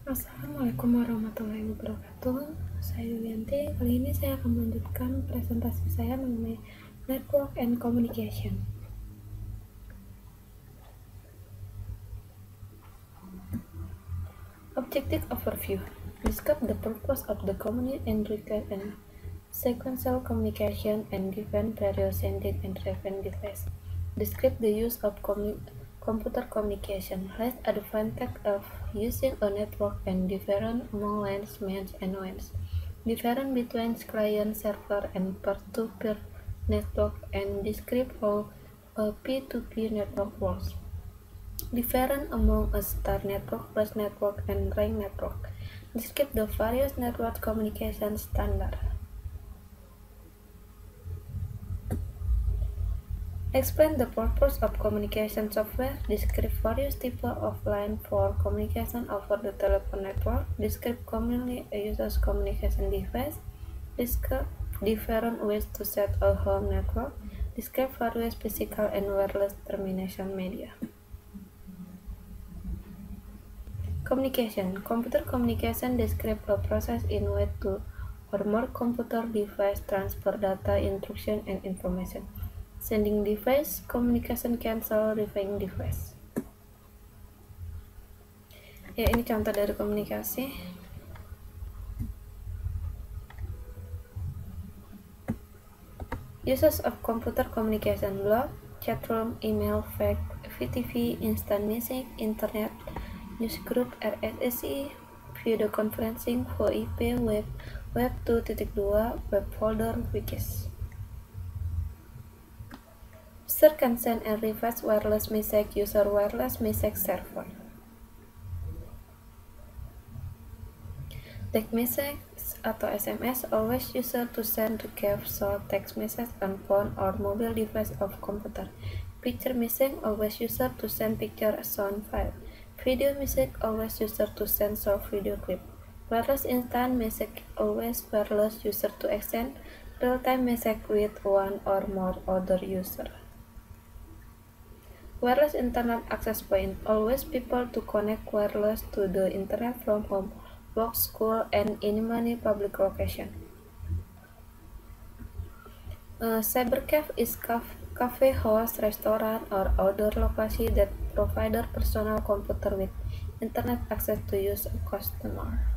Assalamualaikum warahmatullahi wabarakatuh. Saya Yulianti. Kali ini saya akan melanjutkan presentasi saya mengenai Network and Communication. Objective Overview. Describe the purpose of the common and request and sequential communication and define various sending and receiving devices. Describe the use of computer communication. List advantage of using a network and different among lines, means, and ways. Different between client-server and peer-to-peer network, and describe how a P2P network works. Different among a star network, bus network, and ring network. Describe the various network communication standard. Explain the purpose of communication software. Describe various types of line for communication over the telephone network. Describe commonly used communication device. Describe different ways to set a home network. Describe various physical and wireless termination media. Communication. Computer communication describes a process in which two or more computer devices transfer data, instruction, and information. Sending device, communication cancel, receiving device. Ya, ini contoh dari komunikasi. Uses of computer communication: blog, chatroom, email, fax, VTV, instant message, internet, newsgroup, RSSI, video conferencing, VoIP, web 2.2, web folder, wikis. User can send and receive wireless message user wireless message server. Text message atau SMS always user to send receive short text message on phone or mobile device of computer. Picture message always user to send picture sound file. Video message always user to send short video clip. Wireless instant message always wireless user to exchange real-time message with one or more other user. Wireless internet access point always people to connect wireless to the internet from home, work, school, and any public location. Cybercafe is cafe, house, restaurant, or outdoor location that provide personal computer with internet access to use a customer.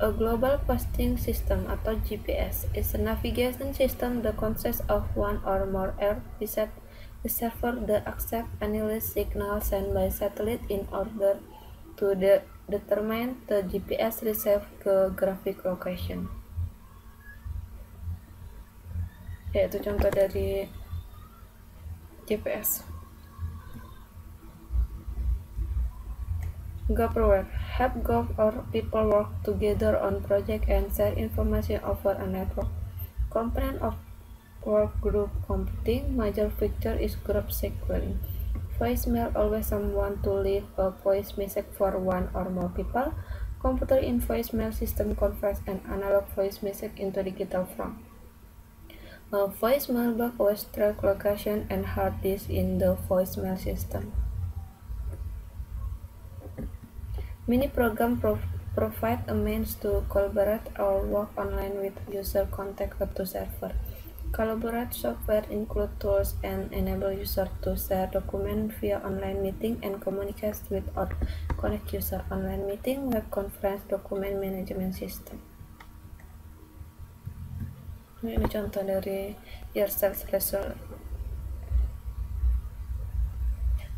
A global posting system atau GPS is a navigation system that consists of one or more air beside the server that accept analyze signal sent by satellite in order to determine the GPS receive geographic location. Yaitu contoh dari GPS. Gov help gov or people work together on project and share information over a network. Component of work group computing. Major feature is group scheduling. Voicemail always someone to leave a voice message for one or more people. Computer in voicemail system converts an analog voice message into digital form. A voicemail box was track location and hard disk in the voicemail system. Many programs provide a means to collaborate or work online with user contact up to server. Collaborate software include tools and enable users to share documents via online meeting and communicate with or connect user online meeting, web conference, document management system. Ini contoh dari Yourself Result.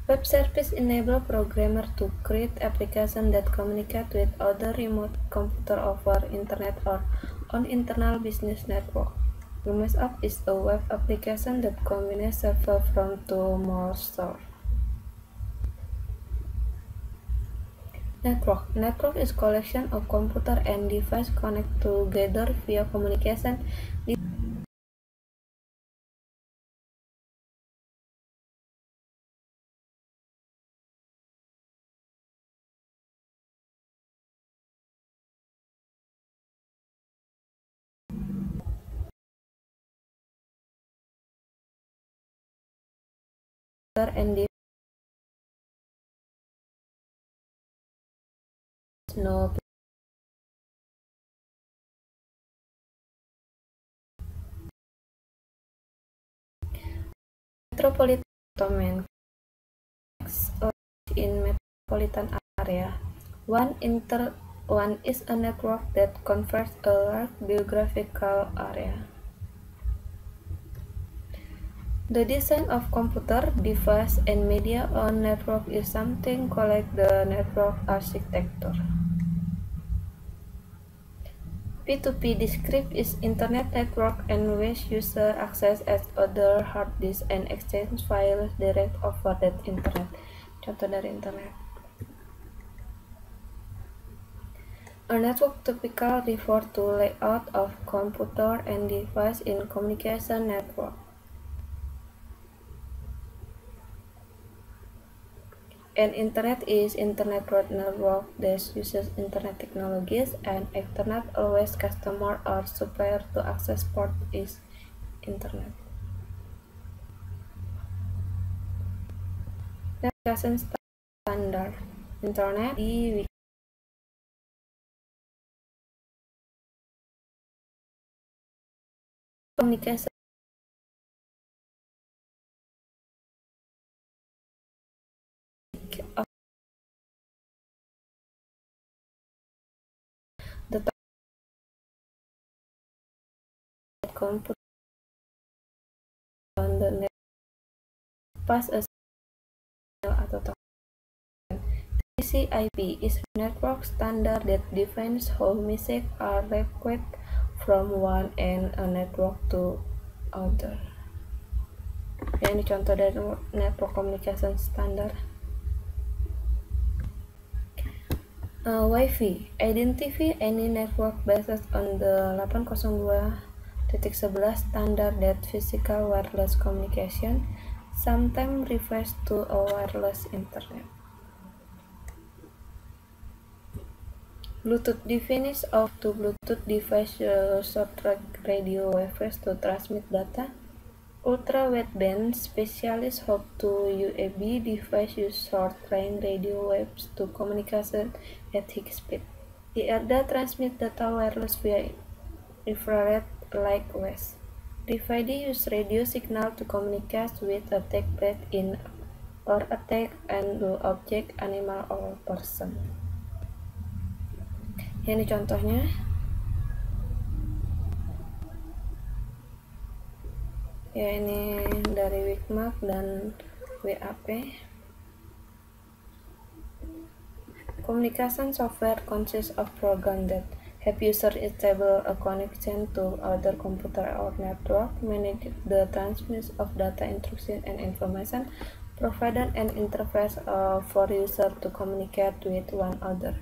Web service enable programmer to create applications that communicate with other remote computer over internet or on internal business network. Rumors App is a web application that combines server from two more sources. Network is collection of computer and device connect together via communication and is no metropolitan domain in metropolitan area. One is a network that covers a large geographical area. The design of computer, device, and media on network is something called the network architecture. P2P describes internet network in which users access other hard disks and exchange files direct over that internet. Contoh dari internet. A network typically refers to layout of computer and device in communication network. An internet is internet network that uses internet technologies, and Ethernet allows customer or supplier to access port is internet. Communication standard internet communication of the computer on the net pass a signal atau token. TCP/IP is a network standard that defines how messages are requested from one end a network to other. Ini contoh dari network communication standard. Wi-Fi identify any network based on the 802.11 standard that physical wireless communication, sometimes refers to a wireless internet. Bluetooth definition of two Bluetooth device short radio waves to transmit data. Ultra-wideband specialists hope to USB device use short-range radio waves to communication at high speed. IRDA transmit data wireless via infrared light waves. RFID use radio signal to communicate with a tag plate in or a tag and do object, animal, or person. Ini contohnya. Ya, ini dari Wikmark dan WAP. Communication software consists of programs that help users establish a connection to other computer or network, manage the transmission of data, instruction, and information, provide an interface for users to communicate with one another.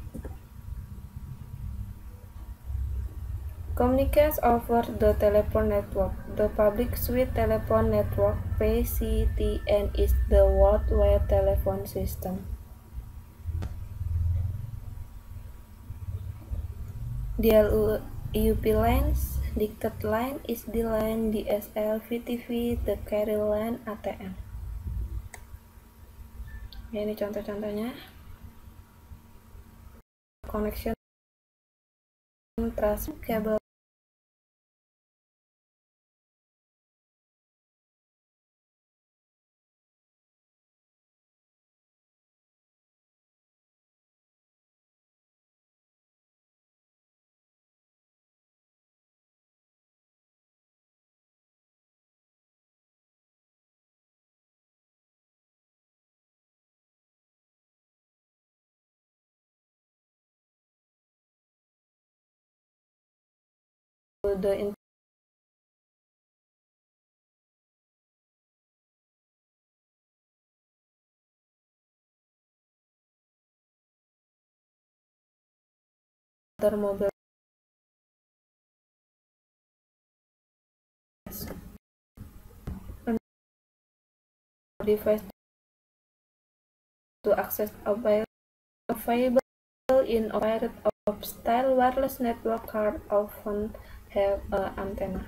Communicates over the telephone network. The public suite telephone network (PCTN) is the worldwide telephone system. DLUP lines, dictate line is the line, DSL, VTV, the carrier line, ATM. Ya, ini contoh-contohnya. Connection transmit cable to the mobile device to access available in a variety of style. Wireless network cards often have an antenna.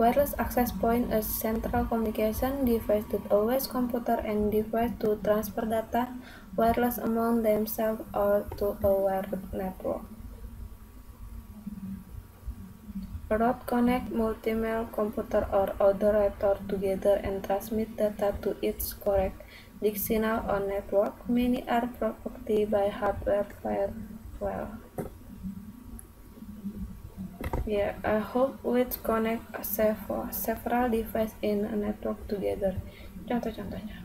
Wireless access point is central communication device that allows computer and device to transfer data wireless among themselves or to a wired network. A route connects multiple computer or operator together and transmit data to its correct destination on network. Many are protected by hardware firewall. A hub which connect several devices in a network together. Contoh-contohnya.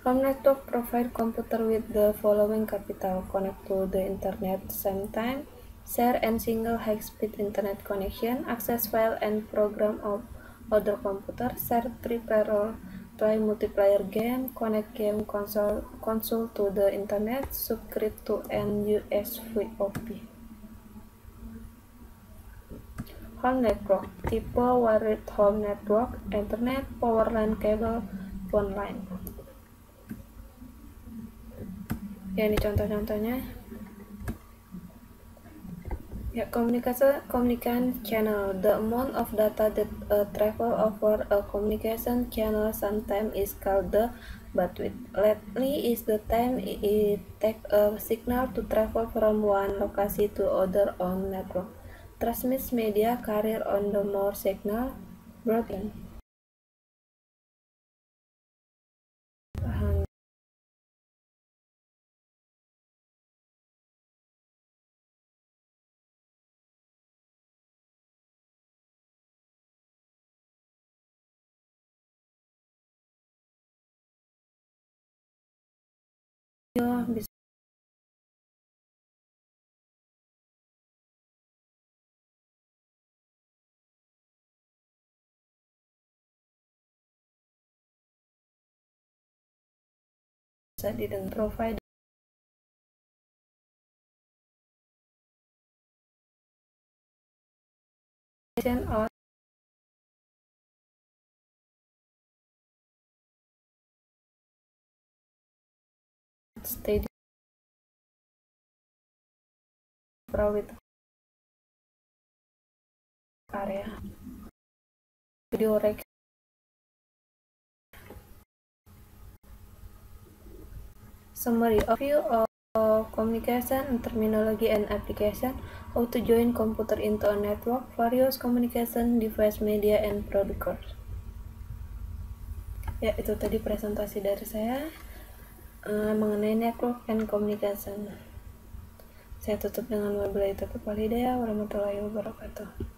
Home network provide computer with the following capital: connect to the internet same time, share and single high-speed internet connection, access file and program of other computer, share peripheral, play multiplayer game, connect game console to the internet, subscribe to an USVOP. Home network, tipe wired home network, Ethernet, power line cable, phone line. Ya, ini contoh-contohnya. Ya, communication channel. The amount of data that travel over a communication channel sometimes is called the bandwidth. Lately is the time it takes a signal to travel from one location to other on network. Transmits media carrier on the more signal broadband. Bisa didengar provider or stay with area video rec. Summary overview of communication, terminology and application, how to join computer into a network, various communication device, media and protocols. Ya, itu tadi presentasi dari saya mengenai network and communication. Saya tutup dengan wabillahi taufiq wal hidayah warahmatullahi wabarakatuh.